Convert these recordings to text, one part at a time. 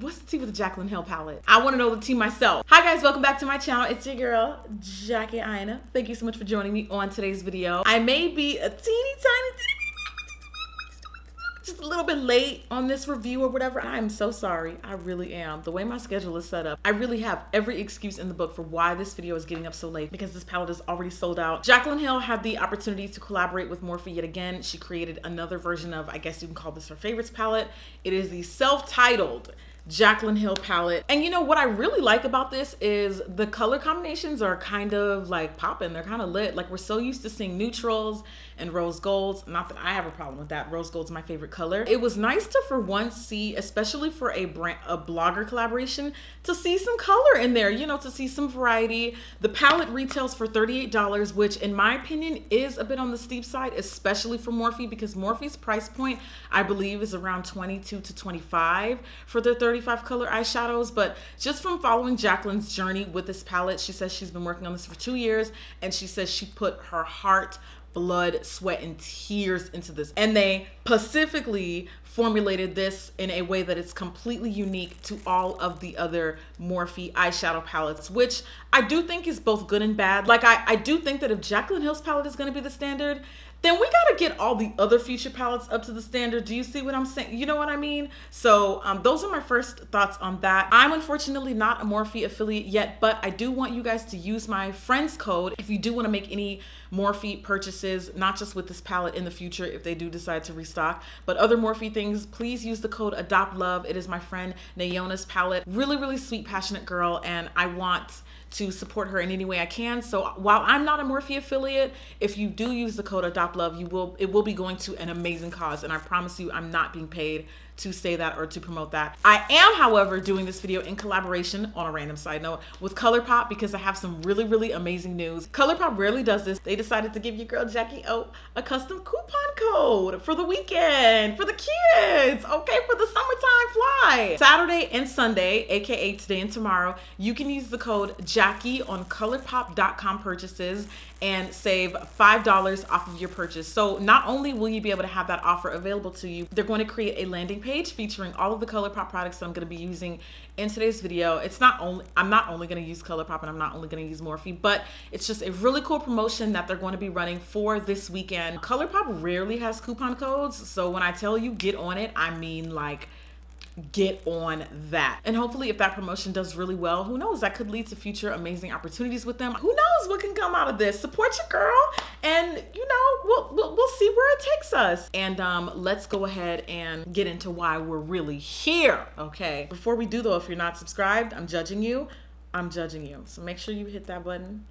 what's the tea with the Jaclyn Hill palette? I want to know the tea myself. Hi guys, welcome back to my channel. It's your girl, Aina. Thank you so much for joining me on today's video. I may be a teeny tiny, just a little bit late on this review or whatever. I'm so sorry. I really am. The way my schedule is set up, I really have every excuse in the book for why this video is getting up so late, because this palette is already sold out. Jaclyn Hill had the opportunity to collaborate with Morphe yet again. She created another version of, I guess you can call this her favorites palette. It is the self-titled Jaclyn Hill palette. And you know what I really like about this is the color combinations are kind of like popping. They're kind of lit. Like, we're so used to seeing neutrals and rose golds. Not that I have a problem with that. Rose gold's my favorite color. It was nice to for once see, especially for a blogger collaboration, to see some color in there, you know, to see some variety. The palette retails for $38, which in my opinion is a bit on the steep side, especially for Morphe, because Morphe's price point, I believe, is around $22 to $25 for their 35 color eyeshadows. But just from following Jaclyn's journey with this palette, she says she's been working on this for 2 years, and she says she put her heart, blood, sweat, and tears into this. And they specifically formulated this in a way that is completely unique to all of the other Morphe eyeshadow palettes, which I do think is both good and bad. Like, I do think that if Jaclyn Hill's palette is gonna be the standard, then we gotta get all the other future palettes up to the standard. Do you see what I'm saying? You know what I mean? So those are my first thoughts on that. I'm unfortunately not a Morphe affiliate yet, but I do want you guys to use my friend's code if you do wanna make any Morphe purchases, not just with this palette in the future if they do decide to restock, but other Morphe things. Please use the code ADOPTLOVE. It is my friend Nayona's palette. Really, really sweet, passionate girl, and I want to support her in any way I can. So while I'm not a Morphe affiliate, if you do use the code ADOPTLOVE, it will be going to an amazing cause, and I promise you I'm not being paid to say that or to promote that. I am, however, doing this video in collaboration, on a random side note, with ColourPop, because I have some really, really amazing news. ColourPop rarely does this. They decided to give your girl Jackie O a custom coupon code for the weekend, for the kids, okay, for the summertime fly. Saturday and Sunday, aka today and tomorrow, you can use the code Jackie on ColourPop.com purchases and save $5 off of your purchase. So not only will you be able to have that offer available to you, they're going to create a landing page featuring all of the ColourPop products that I'm going to be using in today's video. I'm not only going to use ColourPop, and I'm not only going to use Morphe, but it's just a really cool promotion that they're going to be running for this weekend. ColourPop rarely has coupon codes, so when I tell you get on it, I mean like get on that. And hopefully if that promotion does really well, who knows, that could lead to future amazing opportunities with them. Who knows what can come out of this. Support your girl, and you know, we'll see where it takes us. And let's go ahead and get into why we're really here. Okay, before we do though, if you're not subscribed, I'm judging you. So make sure you hit that button.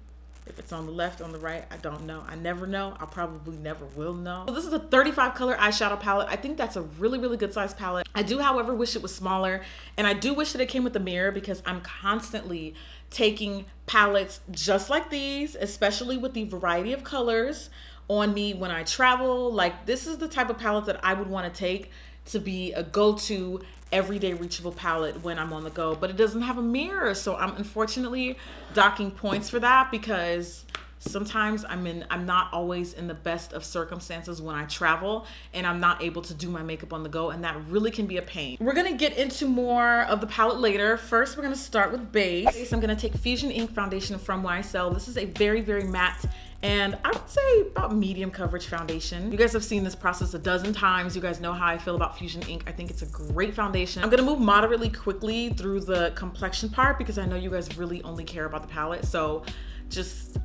If it's on the left, on the right, I don't know. I never know. I probably never will know. So this is a 35 color eyeshadow palette. I think that's a really, really good size palette. I do, however, wish it was smaller. And I do wish that it came with a mirror, because I'm constantly taking palettes just like these, especially with the variety of colors, on me when I travel. Like, this is the type of palette that I would want to take to be a go-to everyday reachable palette when I'm on the go, but it doesn't have a mirror. So I'm unfortunately docking points for that, because sometimes I'm not always in the best of circumstances when I travel, and I'm not able to do my makeup on the go, and that really can be a pain. We're gonna get into more of the palette later. First, we're gonna start with base. I'm gonna take Fusion Ink foundation from YSL. This is a very, very matte, and I would say about medium coverage foundation. You guys have seen this process a dozen times. You guys know how I feel about Fusion Ink. I think it's a great foundation. I'm gonna move moderately quickly through the complexion part, because I know you guys really only care about the palette. So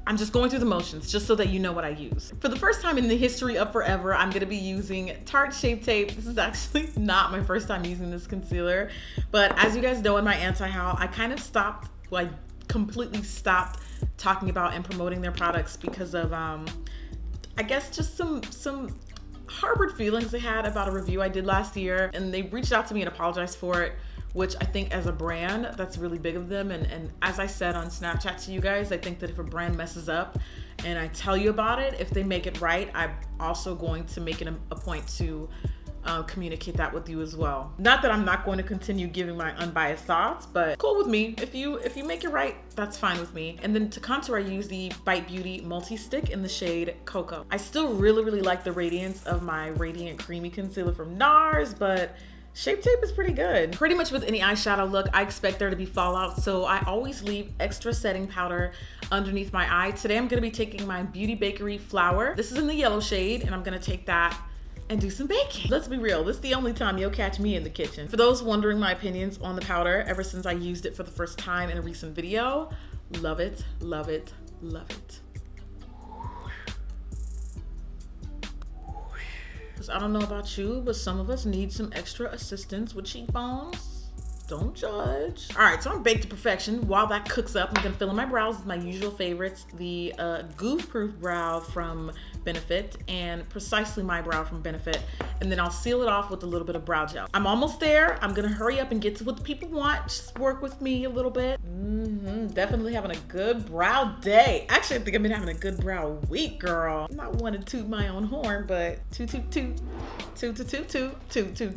I'm just going through the motions, just so that you know what I use. For the first time in the history of forever, I'm gonna be using Tarte Shape Tape. This is actually not my first time using this concealer, but as you guys know, in my anti-haul, I kind of stopped, like completely stopped talking about and promoting their products because of I guess just some harbored feelings they had about a review I did last year, and they reached out to me and apologized for it, which I think as a brand, that's really big of them. And as I said on Snapchat to you guys, I think that if a brand messes up and I tell you about it, if they make it right, I'm also going to make it a point to communicate that with you as well. Not that I'm not going to continue giving my unbiased thoughts, but cool with me. If you make it right, that's fine with me. And then to contour, I use the Bite Beauty multi-stick in the shade Cocoa. I still really, really like the radiance of my Radiant Creamy Concealer from NARS, but Shape Tape is pretty good. Pretty much with any eyeshadow look, I expect there to be fallout, so I always leave extra setting powder underneath my eye. Today I'm gonna be taking my Beauty Bakery Flower. This is in the yellow shade, and I'm gonna take that and do some baking. Let's be real, this is the only time you'll catch me in the kitchen. For those wondering my opinions on the powder, ever since I used it for the first time in a recent video, love it, love it, love it. I don't know about you, but some of us need some extra assistance with cheekbones. Don't judge. All right, so I'm baked to perfection. While that cooks up, I'm gonna fill in my brows with my usual favorites, the Goof Proof Brow from Benefit and Precisely My Brow from Benefit, and then I'll seal it off with a little bit of brow gel. I'm almost there. I'm gonna hurry up and get to what the people want. Just work with me a little bit. Definitely having a good brow day. Actually, I think I've been having a good brow week, girl. I'm not one to toot my own horn, but toot, toot, toot, toot, toot, toot, toot, toot,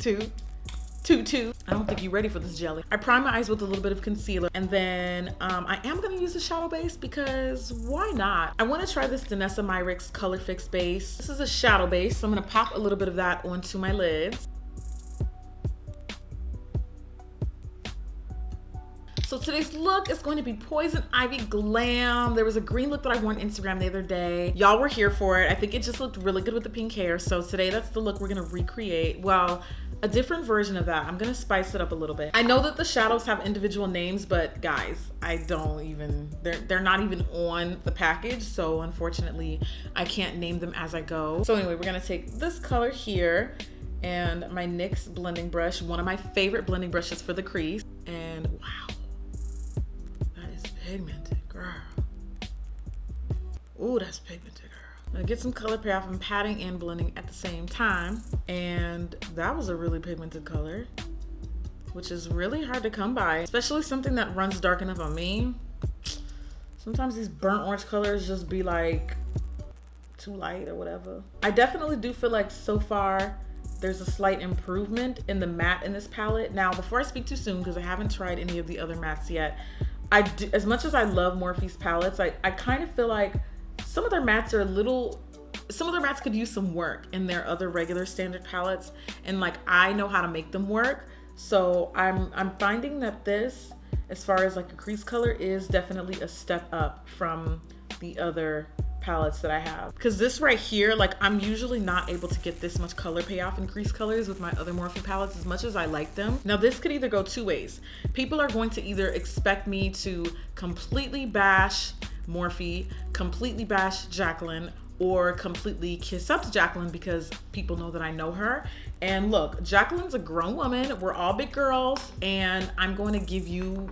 toot, toot. I don't think you're ready for this jelly. I prime my eyes with a little bit of concealer, and then I am gonna use a shadow base because why not? I wanna try this Danessa Myricks Color Fix base. This is a shadow base, so I'm gonna pop a little bit of that onto my lids. So today's look is going to be Poison Ivy Glam. There was a green look that I wore on Instagram the other day. Y'all were here for it. I think it just looked really good with the pink hair. So today that's the look we're gonna recreate. Well, a different version of that. I'm gonna spice it up a little bit. I know that the shadows have individual names, but guys, they're not even on the package. So unfortunately, I can't name them as I go. So anyway, we're gonna take this color here and my NYX blending brush, one of my favorite blending brushes for the crease. And wow. Pigmented, girl. Ooh, that's pigmented, girl. I'm gonna get some color payoff and patting and blending at the same time. And that was a really pigmented color, which is really hard to come by, especially something that runs dark enough on me. Sometimes these burnt orange colors just be like too light or whatever. I definitely do feel like so far there's a slight improvement in the matte in this palette. Now, before I speak too soon, because I haven't tried any of the other mattes yet, as much as I love Morphe's palettes, I kind of feel like some of their mattes could use some work in their other regular standard palettes, and like I know how to make them work. So I'm finding that this, as far as like a crease color, is definitely a step up from the other palettes that I have. Because this right here, like I'm usually not able to get this much color payoff in crease colors with my other Morphe palettes as much as I like them. Now this could either go two ways. People are going to either expect me to completely bash Morphe, completely bash Jaclyn, or completely kiss up to Jaclyn because people know that I know her. And look, Jaclyn's a grown woman, we're all big girls, and I'm going to give you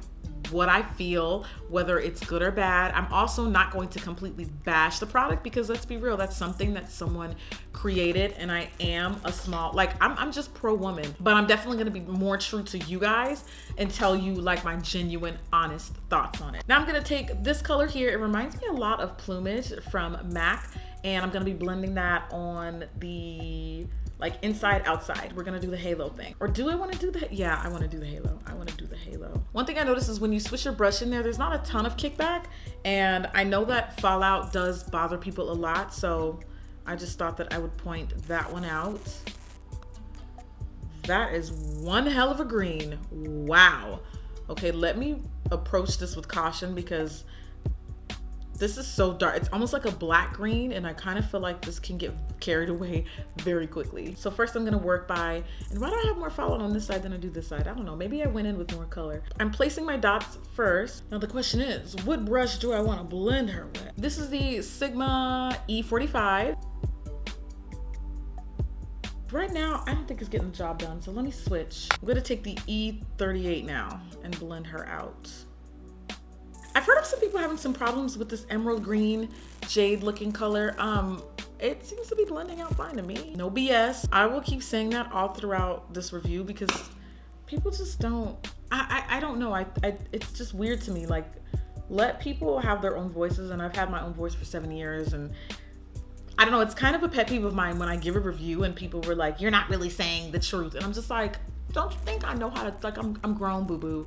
what I feel, whether it's good or bad. I'm also not going to completely bash the product because let's be real, that's something that someone created, and I am a small, like I'm just pro woman, but I'm definitely gonna be more true to you guys and tell you like my genuine, honest thoughts on it. Now I'm gonna take this color here. It reminds me a lot of Plumage from MAC, and I'm gonna be blending that on the like inside outside. We're gonna do the halo thing. Or do I wanna do the, yeah, I wanna do the halo. I wanna do the halo. One thing I noticed is when you switch your brush in there's not a ton of kickback, and I know that fallout does bother people a lot, so I just thought that I would point that one out. That is one hell of a green, wow. Okay, let me approach this with caution because this is so dark. It's almost like a black green, and I kind of feel like this can get carried away very quickly. So first I'm gonna work by, and why do I have more fallout on this side than I do this side? I don't know, maybe I went in with more color. I'm placing my dots first. Now the question is, what brush do I wanna blend her with? This is the Sigma E45. Right now, I don't think it's getting the job done, so let me switch. I'm gonna take the E38 now and blend her out. I've heard of some people having some problems with this emerald green jade looking color. It seems to be blending out fine to me. No BS. I will keep saying that all throughout this review because people just don't, I don't know. It's just weird to me. Like, let people have their own voices, and I've had my own voice for 7 years, and I don't know, it's kind of a pet peeve of mine when I give a review and people were like, you're not really saying the truth. And I'm just like, don't you think I know how to, like, I'm grown, boo-boo.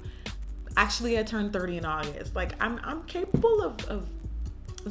Actually, I turned 30 in August. Like, I'm capable of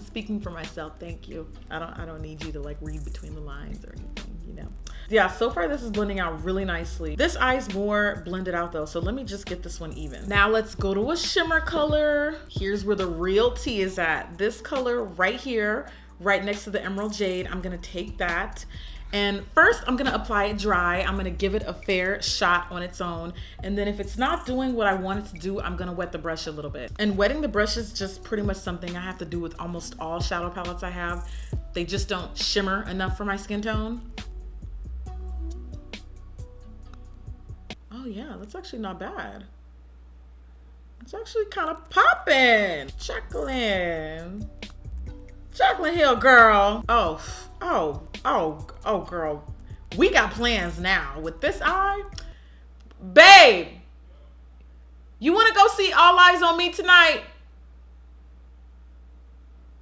speaking for myself. Thank you. I don't need you to like read between the lines or anything. you know. Yeah, so far this is blending out really nicely. This eye's more blended out though, so let me just get this one even. Now let's go to a shimmer color. Here's where the real tea is at. This color right here, right next to the emerald jade. I'm gonna take that. And first I'm gonna apply it dry. I'm gonna give it a fair shot on its own. And then if it's not doing what I want it to do, I'm gonna wet the brush a little bit. And wetting the brush is just pretty much something I have to do with almost all shadow palettes I have. They just don't shimmer enough for my skin tone. Oh yeah, that's actually not bad. It's actually kind of popping. Jaclyn Hill, girl. Oh, girl. We got plans now with this eye. Babe, you want to go see All Eyes on Me tonight?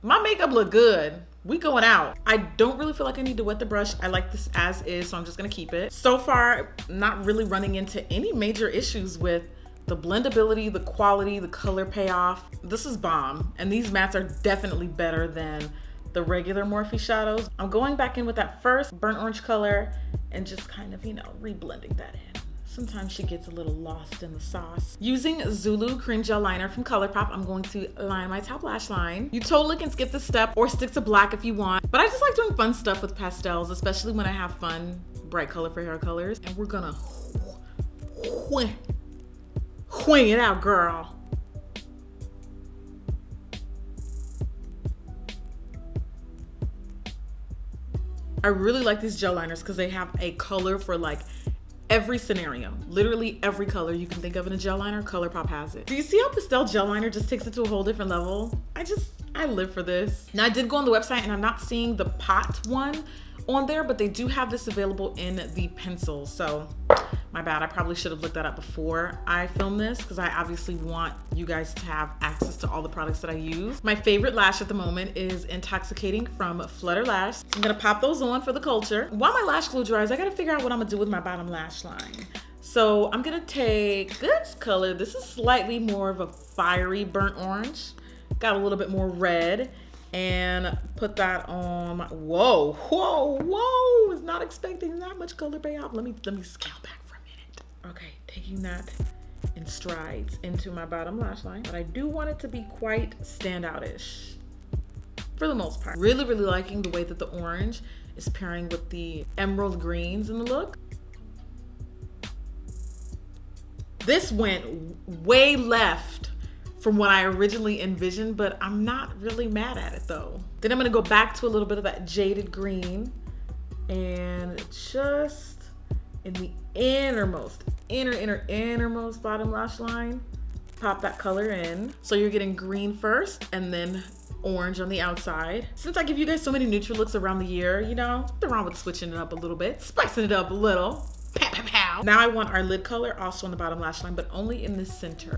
My makeup look good. We going out. I don't really feel like I need to wet the brush. I like this as is, so I'm just gonna keep it. So far, not really running into any major issues with the blendability, the quality, the color payoff. This is bomb. And these mattes are definitely better than the regular Morphe shadows. I'm going back in with that first burnt orange color and just kind of, you know, reblending that in. Sometimes she gets a little lost in the sauce. Using Zulu Cream Gel Liner from ColourPop, I'm going to line my top lash line. You totally can skip this step or stick to black if you want, but I just like doing fun stuff with pastels, especially when I have fun, bright color for hair colors. And we're gonna wing it out, girl. I really like these gel liners because they have a color for like every scenario. Literally every color you can think of in a gel liner, ColourPop has it. Do you see how pastel gel liner just takes it to a whole different level? I live for this. Now I did go on the website and I'm not seeing the pot one on there, but they do have this available in the pencil. So my bad, I probably should have looked that up before I filmed this because I obviously want you guys to have access to all the products that I use. My favorite lash at the moment is Intoxicating from Flutter Lash. I'm gonna pop those on for the culture. While my lash glue dries, I gotta figure out what I'm gonna do with my bottom lash line. So I'm gonna take this color. This is slightly more of a fiery burnt orange. Got a little bit more red. And put that on my, whoa, was not expecting that much color payoff. Let me scale back for a minute. Okay, taking that in strides into my bottom lash line, but I do want it to be quite standout-ish for the most part. Really, really liking the way that the orange is pairing with the emerald greens in the look. This went way left from what I originally envisioned, but I'm not really mad at it though. Then I'm gonna go back to a little bit of that jaded green and just in the innermost bottom lash line, pop that color in. So you're getting green first and then orange on the outside. Since I give you guys so many neutral looks around the year, you know, nothing wrong with switching it up a little bit, spicing it up a little. Pow, pow, pow. Now I want our lid color also on the bottom lash line, but only in the center.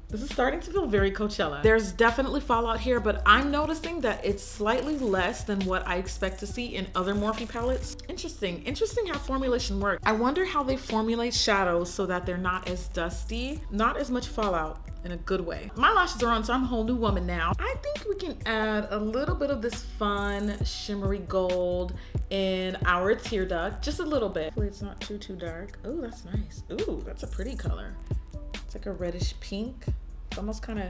This is starting to feel very Coachella. There's definitely fallout here, but I'm noticing that it's slightly less than what I expect to see in other Morphe palettes. Interesting how formulation works. I wonder how they formulate shadows so that they're not as dusty, not as much fallout in a good way. My lashes are on, so I'm a whole new woman now. I think we can add a little bit of this fun shimmery gold in our tear duct, just a little bit. Hopefully it's not too dark. Oh, that's nice. Ooh, that's a pretty color. It's like a reddish pink. It's almost kind of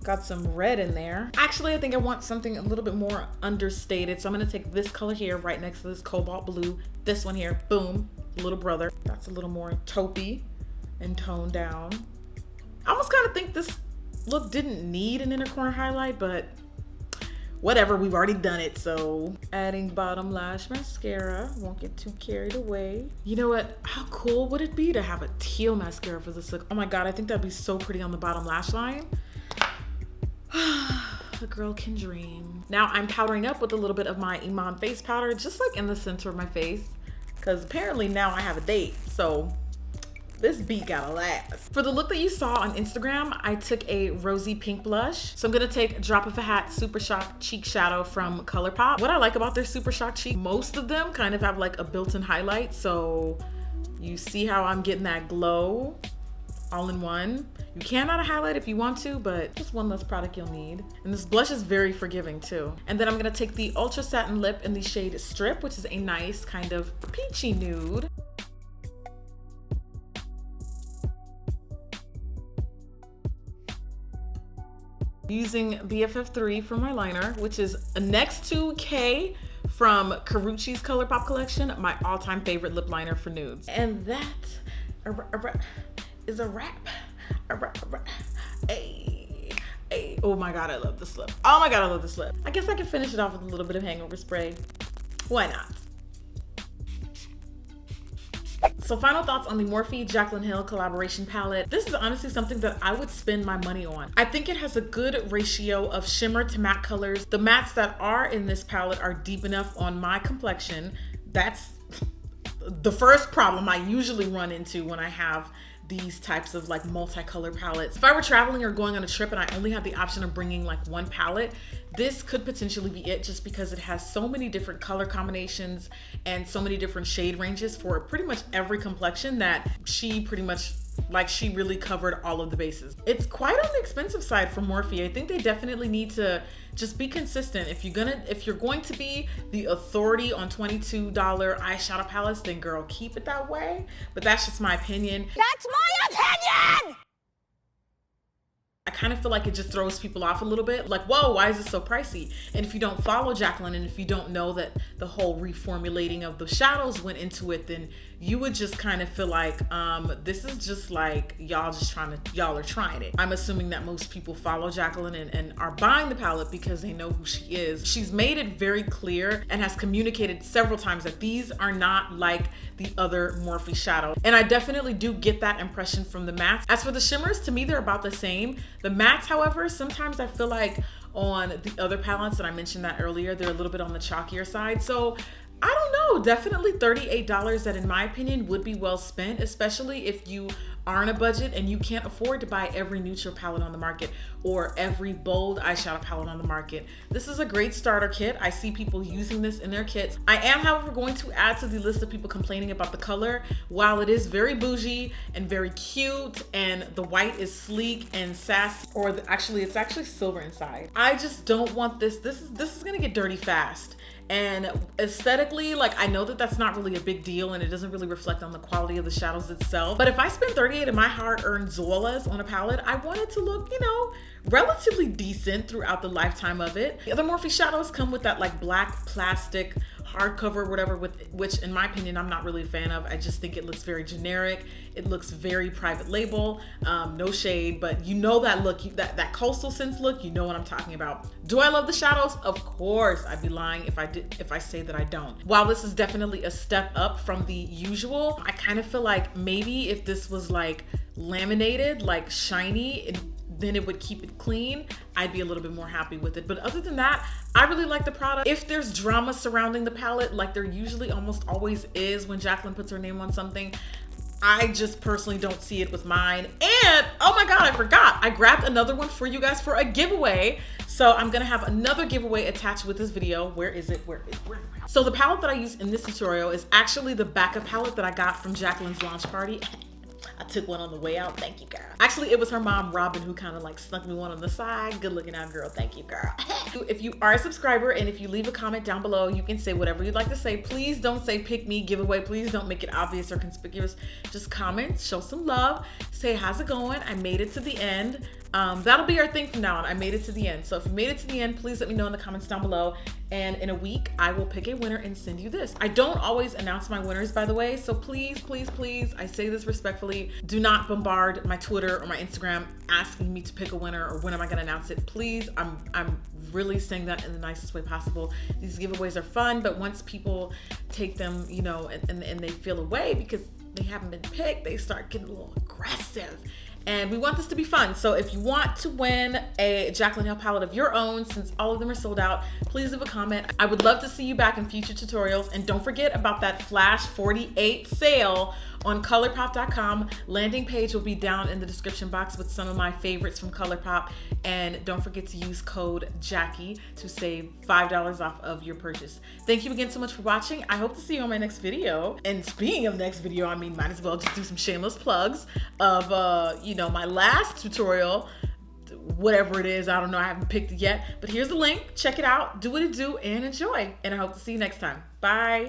got some red in there. Actually, I think I want something a little bit more understated. So I'm gonna take this color here right next to this cobalt blue. This one here, boom, little brother. That's a little more taupey and toned down. I almost kind of think this look didn't need an inner corner highlight, but whatever, we've already done it. So adding bottom lash mascara, won't get too carried away. You know what, how cool would it be to have a teal mascara for this look? Oh my God, I think that'd be so pretty on the bottom lash line. A girl can dream. Now I'm powdering up with a little bit of my Iman face powder, just like in the center of my face, because apparently now I have a date, so this beat gotta last. For the look that you saw on Instagram, I took a rosy pink blush. So I'm gonna take a drop of a hat Super Shock Cheek Shadow from ColourPop. What I like about their Super Shock Cheek, most of them kind of have like a built-in highlight. So you see how I'm getting that glow all in one. You can add a highlight if you want to, but just one less product you'll need. And this blush is very forgiving too. And then I'm gonna take the Ultra Satin Lip in the shade Strip, which is a nice kind of peachy nude. Using BFF3 for my liner, which is next to K from Carucci's ColourPop collection, my all-time favorite lip liner for nudes. And that is a wrap. Hey. Oh my God, I love this lip. Oh my God, I love this lip. I guess I can finish it off with a little bit of hangover spray. Why not? So final thoughts on the Morphe Jaclyn Hill collaboration palette. This is honestly something that I would spend my money on. I think it has a good ratio of shimmer to matte colors. The mattes that are in this palette are deep enough on my complexion. That's the first problem I usually run into when I have these types of like multicolor palettes. If I were traveling or going on a trip and I only had the option of bringing like one palette, this could potentially be it, just because it has so many different color combinations and so many different shade ranges for pretty much every complexion that she really covered all of the bases. It's quite on the expensive side for Morphe. I think they definitely need to just be consistent. If you're going to be the authority on $22 eyeshadow palettes, then girl, keep it that way. But that's just my opinion. That's my opinion! I kind of feel like it just throws people off a little bit. Like, whoa, why is it so pricey? And if you don't follow Jaclyn, and if you don't know that the whole reformulating of the shadows went into it, then you would just kind of feel like, this is just like, y'all are trying it. I'm assuming that most people follow Jaclyn and are buying the palette because they know who she is. She's made it very clear and has communicated several times that these are not like the other Morphe shadow. And I definitely do get that impression from the mattes. As for the shimmers, to me, they're about the same. The mattes, however, sometimes I feel like on the other palettes, and I mentioned that earlier, they're a little bit on the chalkier side. So I don't know, definitely $38 that in my opinion would be well spent, especially if you are on a budget and you can't afford to buy every neutral palette on the market or every bold eyeshadow palette on the market. This is a great starter kit. I see people using this in their kits. I am, however, going to add to the list of people complaining about the color. While it is very bougie and very cute and the white is sleek and sassy, it's actually silver inside. I just don't want this. This is gonna get dirty fast. And aesthetically, like, I know that that's not really a big deal and it doesn't really reflect on the quality of the shadows itself. But if I spend $38 of my hard-earned Zolas on a palette, I want it to look, you know, relatively decent throughout the lifetime of it. The other Morphe shadows come with that like black plastic hardcover or whatever, which in my opinion, I'm not really a fan of. I just think it looks very generic. It looks very private label, no shade, but you know that look, that coastal scents look, you know what I'm talking about. Do I love the shadows? Of course. I'd be lying if I say that I don't. While this is definitely a step up from the usual, I kind of feel like maybe if this was like laminated, like shiny, then it would keep it clean, I'd be a little bit more happy with it. But other than that, I really like the product. If there's drama surrounding the palette, like there usually almost always is when Jaclyn puts her name on something, I just personally don't see it with mine. And oh my God, I forgot. I grabbed another one for you guys for a giveaway. So I'm gonna have another giveaway attached with this video. Where is it? Where? So the palette that I use in this tutorial is actually the backup palette that I got from Jaclyn's launch party. I took one on the way out. Thank you, girl. Actually, it was her mom, Robin, who kind of like snuck me one on the side. Good looking out, girl. Thank you, girl. If you are a subscriber and if you leave a comment down below, you can say whatever you'd like to say. Please don't say pick me giveaway. Please don't make it obvious or conspicuous. Just comment, show some love, say how's it going? I made it to the end. That'll be our thing from now on. I made it to the end. So if you made it to the end, please let me know in the comments down below. And in a week, I will pick a winner and send you this. I don't always announce my winners, by the way. So please, please, please, I say this respectfully, do not bombard my Twitter or my Instagram asking me to pick a winner or when am I gonna announce it. Please, I'm really saying that in the nicest way possible. These giveaways are fun, but once people take them, you know, and they feel away because they haven't been picked, they start getting a little aggressive. And we want this to be fun. So if you want to win a Jaclyn Hill palette of your own, since all of them are sold out, please leave a comment. I would love to see you back in future tutorials. And don't forget about that Flash 48 sale on ColourPop.com. Landing page will be down in the description box with some of my favorites from ColourPop. And don't forget to use code Jackie to save $5 off of your purchase. Thank you again so much for watching. I hope to see you on my next video. And speaking of next video, I mean, might as well just do some shameless plugs of, my last tutorial, whatever it is. I don't know, I haven't picked it yet, but here's the link. Check it out, do what it do, and enjoy. And I hope to see you next time. Bye.